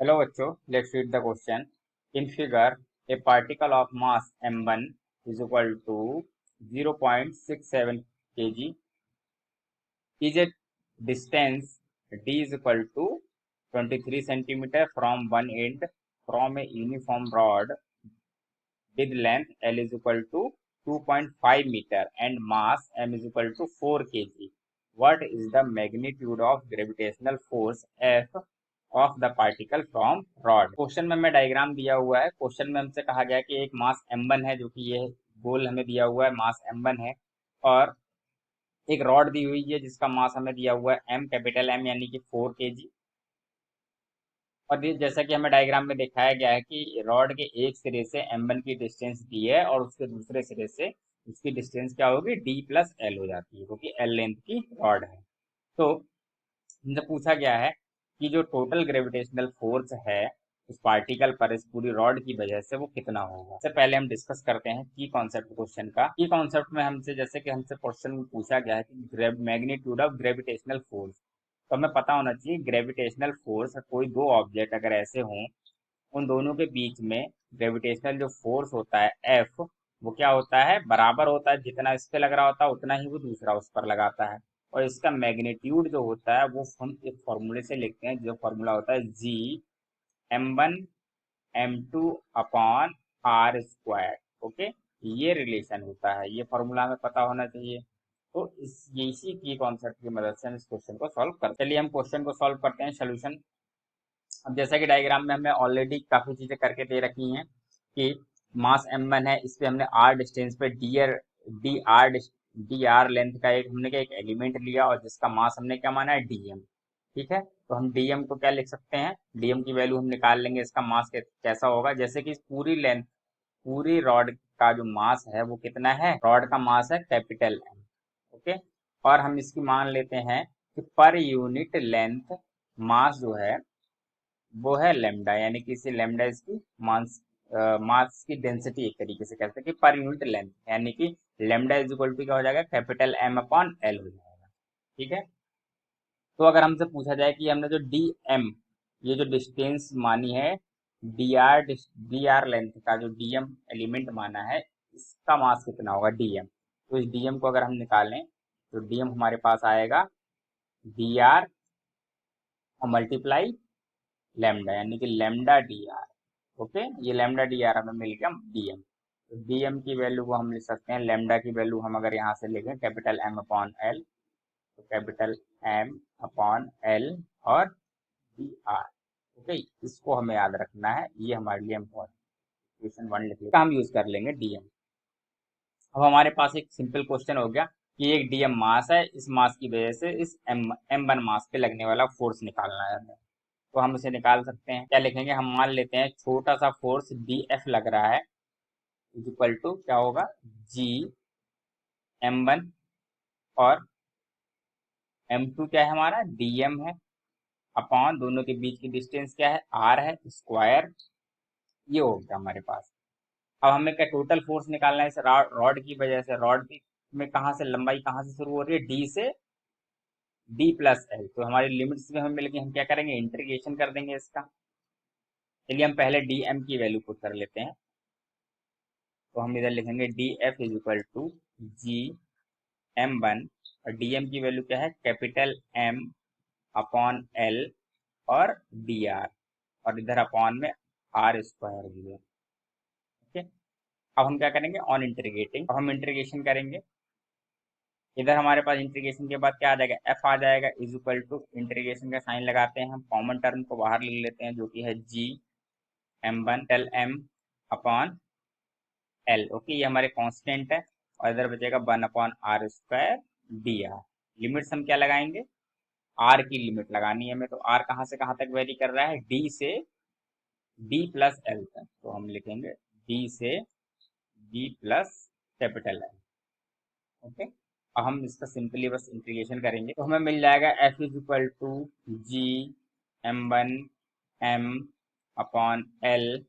Hello bachcho, let's read the question. In figure, a particle of mass m1 is equal to 0.67 kg is a distance d is equal to 23 centimeter from one end from a uniform rod with length L is equal to 2.5 meter and mass m is equal to 4 kg. What is the magnitude of gravitational force F of the particle from rod. Question में हमें diagram दिया हुआ है। Question में हमसे कहा गया कि एक मास m1 है, जो कि ये गोल हमें दिया हुआ है, मास m1 है, और एक रॉड दी हुई है जिसका मास हमें दिया हुआ है m, कैपिटल M, यानी कि 4 kg। और जैसा कि हमें डायग्राम में दिखाया गया है कि रॉड के एक सिरे से m1 की डिस्टेंस दी है और उसके दूसरे सिरे से उसकी डिस्टेंस क्या होगी, d प्लस एल हो जाती है, क्योंकि l लेंथ की रॉड है। तो हमसे पूछा गया है कि जो टोटल ग्रेविटेशनल फोर्स है उस पार्टिकल पर इस पूरी रॉड की वजह से वो कितना होगा। सबसे पहले हम डिस्कस करते हैं की कॉन्सेप्ट क्वेश्चन का। की कॉन्सेप्ट में हमसे जैसे कि हमसे क्वेश्चन में पूछा गया है कि मैग्नीट्यूड ऑफ ग्रेविटेशनल फोर्स, तो हमें पता होना चाहिए ग्रेविटेशनल फोर्स, कोई दो ऑब्जेक्ट अगर ऐसे हों, उन दोनों के बीच में ग्रेविटेशनल जो फोर्स होता है एफ, वो क्या होता है, बराबर होता है। जितना इस पे लग रहा होता है उतना ही वो दूसरा उस पर लगाता है। और इसका मैग्नीट्यूड जो होता है वो हम एक फॉर्मूले से लिखते हैं, जो फॉर्मूला होता है G m1 m2 upon r square. Okay, ये रिलेशन होता है, ये फॉर्मूला हमें पता होना चाहिए। तो इसी की कॉन्सेप्ट की मदद से हम इस क्वेश्चन को सॉल्व करते हैं। चलिए हम क्वेश्चन को सॉल्व करते हैं। सोल्यूशन, अब जैसा कि डायग्राम में हमने ऑलरेडी काफी चीजें करके दे रखी हैं कि मास m1 है, इस पे हमने r डिस्टेंस पे डी आर लेंथ का एक हमने क्या एक एलिमेंट लिया और जिसका मास हमने क्या माना है, dm। ठीक है, तो हम dm को क्या लिख सकते हैं, dm की वैल्यू हम निकाल लेंगे, इसका मास कैसा होगा, जैसे कि इस पूरी लेंथ, पूरी रॉड का जो मास है वो कितना है, रॉड का मास है कैपिटल M। ओके, और हम इसकी मान लेते हैं कि पर यूनिट लेंथ मास जो है वो है लेमडा, यानी कि इसे लेमडा इसकी मास मास की डेंसिटी एक तरीके से कहते हैं कि पर यूनिट लेंथ, यानी कि लेमडा इज इक्वल टू क्या हो जाएगा, कैपिटल M अपॉन L हो जाएगा। ठीक है, तो अगर हमसे पूछा जाए कि हमने जो डी एम, ये जो डिस्टेंस मानी है, डी आर लेंथ का जो डीएम एलिमेंट माना है, इसका मास कितना होगा डीएम। तो इस डीएम को अगर हम निकालें तो डीएम हमारे पास आएगा डी आर और मल्टीप्लाई लेमडा, यानी कि लेमडा डी आर। ओके, ये लेमडा डी आर हमें मिल गया डीएम। तो डीएम की वैल्यू को हम लिख सकते हैं, लेमडा की वैल्यू हम अगर यहाँ से लिखें कैपिटल एम अपॉन एल, तो कैपिटल एम अपॉन एल और डी आर। ओके, इसको हमें याद रखना है, ये हमारे लिए इम्पोर्टेंट। क्वेश्चन 1 लिख लेते हैं, हम यूज कर लेंगे डीएम। अब हमारे पास एक सिंपल क्वेश्चन हो गया कि एक डीएम मास है, इस मास की वजह से इस एम वन मास पे लगने वाला फोर्स निकालना है हमें। तो हम इसे निकाल सकते हैं। क्या लिखेंगे, हम मान लेते हैं छोटा सा फोर्स डी एफ लग रहा है, इज इक्वल टू क्या होगा, जी m1 और m2 क्या है हमारा, dm है, अपॉन दोनों के बीच की डिस्टेंस क्या है, r है, स्क्वायर। ये हो गया हमारे पास। अब हमें क्या टोटल फोर्स निकालना है इस रॉड की वजह से। रॉड में कहाँ से लंबाई कहाँ से शुरू हो रही है, डी से डी प्लस एल। तो हमारी लिमिट्स में हमें मिल गई, हम क्या करेंगे, इंटीग्रेशन कर देंगे इसका। चलिए हम पहले डी एम की वैल्यू पुट कर लेते हैं। तो हम इधर लिखेंगे d f is equal to G m1, और dm की वैल्यू क्या है, कैपिटल M अपॉन L और dr, और इधर अपॉन में r स्क्वायर भी है। ओके, अब हम क्या करेंगे, ऑन इंटीग्रेटिंग, अब हम इंटीग्रेशन करेंगे। इधर हमारे पास इंटीग्रेशन के बाद क्या आ जाएगा, f आ जाएगा, इज इक्वल टू इंटीग्रेशन का साइन लगाते हैं, हम कॉमन टर्म को बाहर ले लेते हैं, जो कि है g m1 टेल m अपॉन L। ओके, ये हमारे कांस्टेंट है, और इधर बचेगा 1 upon r square dr। Limits हम क्या लगाएंगे, आर की लिमिट लगानी है हमें। तो आर कहाँ से कहाँ तक वेरी कर रहा है, डी से डी प्लस एल तक। तो हम लिखेंगे डी से D plus capital L. Okay, अब हम इसका सिंपली बस इंटीग्रेशन करेंगे, तो हमें मिल जाएगा F is equal to G m1 m upon L.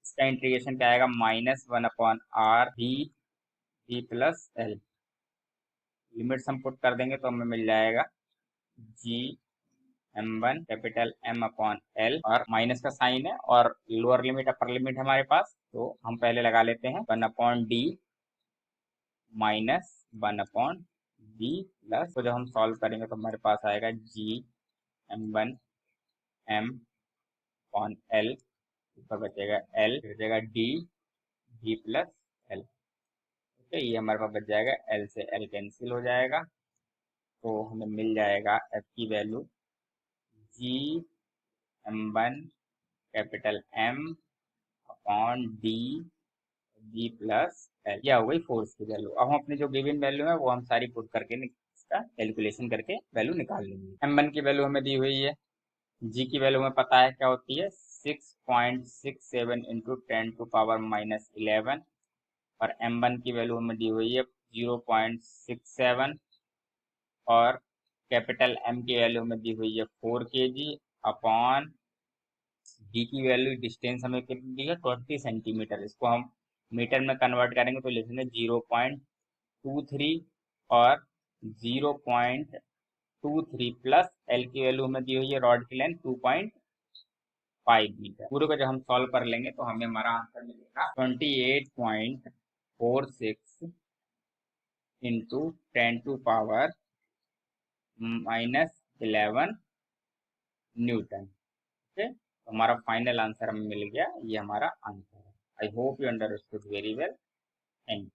इसका इंटीग्रेशन क्या आएगा, -1 upon r d d plus L. Limits हम पुट कर देंगे तो हमें मिल जाएगा G m1 capital M upon L, और माइनस का साइन है और लोअर लिमिट अपर लिमिट हमारे पास, तो हम पहले लगा लेते हैं 1/d माइनस 1/b प्लस, तो जब हम सॉल्व करेंगे तो हमारे पास आएगा g m1 m upon L, ऊपर बचेगा L, फिर बचेगा d g plus L। Okay, ये हमारे पास बच जाएगा, L से L कैंसिल हो जाएगा, तो हमें मिल जाएगा f की value g m1 capital M upon d g plus L। यह हो गई फोर्स की वैल्यू। अब हम अपनी जो गिवन वैल्यू है वो हम सारी पुट करके इसका कैलकुलेशन करके वैल्यू निकाल लेंगे। m1 की वैल्यू हमें दी हुई है, g की वैल्यू हमें पता है क्या होती है, 6.67 इंटू 10⁻11, और m1 की वैल्यू हमें दी हुई है 0.67, और कैपिटल M की वैल्यू हमें दी हुई है 4 kg अपॉन d की वैल्यू, डिस्टेंस हमें कितनी दी है 20 सेंटीमीटर, इसको हम मीटर में कन्वर्ट करेंगे तो लिखेंगे 0.23, और 0.23 प्लस L की वैल्यू हमें दी हुई है रॉड की लेंथ 2.5 मीटर। पूरे को जब हम सॉल्व कर लेंगे तो हमें हमारा आंसर मिलेगा 28.46 इंटू 10⁻11 न्यूटन। ओके, तो हमारा फाइनल आंसर हमें मिल गया, ये हमारा आंसर है। I hope you understood very well. Thank you.